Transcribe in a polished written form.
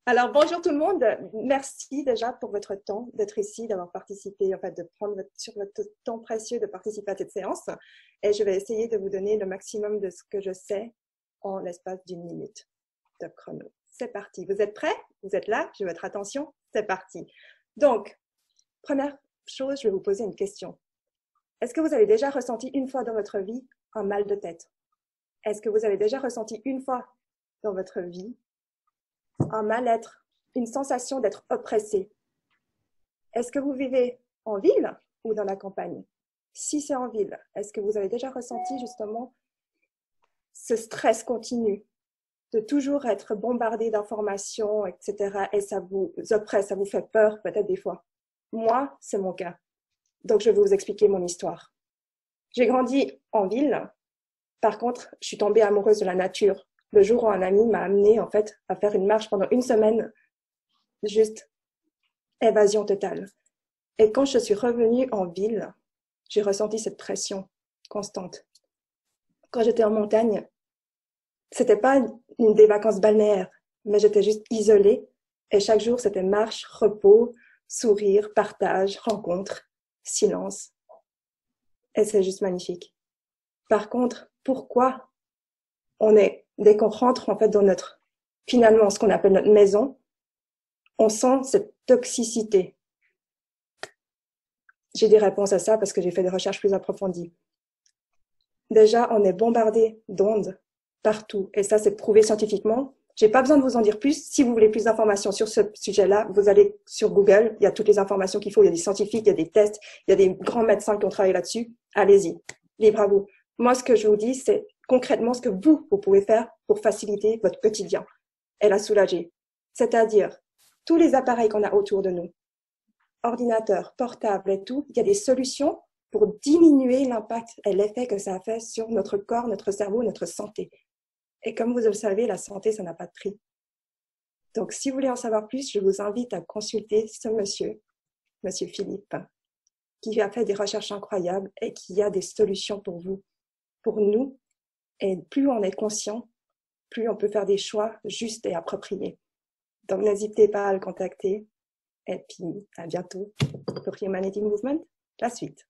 Alors, bonjour tout le monde. Merci déjà pour votre temps, d'être ici, d'avoir participé, en fait, de prendre sur votre temps précieux de participer à cette séance. Et je vais essayer de vous donner le maximum de ce que je sais en l'espace d'une minute de chrono. C'est parti. Vous êtes prêts? Vous êtes là? J'ai votre attention? C'est parti. Donc, première chose, je vais vous poser une question. Est-ce que vous avez déjà ressenti une fois dans votre vie un mal de tête? Est-ce que vous avez déjà ressenti une fois dans votre vie un mal-être, une sensation d'être oppressé? Est-ce que vous vivez en ville ou dans la campagne? Si c'est en ville, est-ce que vous avez déjà ressenti justement ce stress continu de toujours être bombardé d'informations, etc. et ça vous oppresse, ça vous fait peur peut-être des fois? Moi, c'est mon cas. Donc, je vais vous expliquer mon histoire. J'ai grandi en ville. Par contre, je suis tombée amoureuse de la nature le jour où un ami m'a amenée en fait à faire une marche pendant une semaine, juste évasion totale. Et quand je suis revenue en ville, j'ai ressenti cette pression constante. Quand j'étais en montagne, c'était pas des vacances balnéaires, mais j'étais juste isolée. Et chaque jour, c'était marche, repos, sourire, partage, rencontre, silence. Et c'est juste magnifique. Par contre, pourquoi dès qu'on rentre en fait dans finalement, ce qu'on appelle notre maison, on sent cette toxicité. J'ai des réponses à ça parce que j'ai fait des recherches plus approfondies. Déjà, on est bombardé d'ondes partout. Et ça, c'est prouvé scientifiquement. J'ai pas besoin de vous en dire plus. Si vous voulez plus d'informations sur ce sujet-là, vous allez sur Google. Il y a toutes les informations qu'il faut. Il y a des scientifiques, il y a des tests, il y a des grands médecins qui ont travaillé là-dessus. Allez-y. Libre à vous. Moi, ce que je vous dis, c'est concrètement ce que vous pouvez faire pour faciliter votre quotidien et la soulager. C'est-à-dire, tous les appareils qu'on a autour de nous, ordinateurs, portables et tout, il y a des solutions pour diminuer l'impact et l'effet que ça a fait sur notre corps, notre cerveau, notre santé. Et comme vous le savez, la santé, ça n'a pas de prix. Donc, si vous voulez en savoir plus, je vous invite à consulter ce monsieur Philippe, qui a fait des recherches incroyables et qui a des solutions pour vous, pour nous. Et plus on est conscient, plus on peut faire des choix justes et appropriés. Donc, n'hésitez pas à le contacter. Et puis, à bientôt pour Humanity Movement, la suite.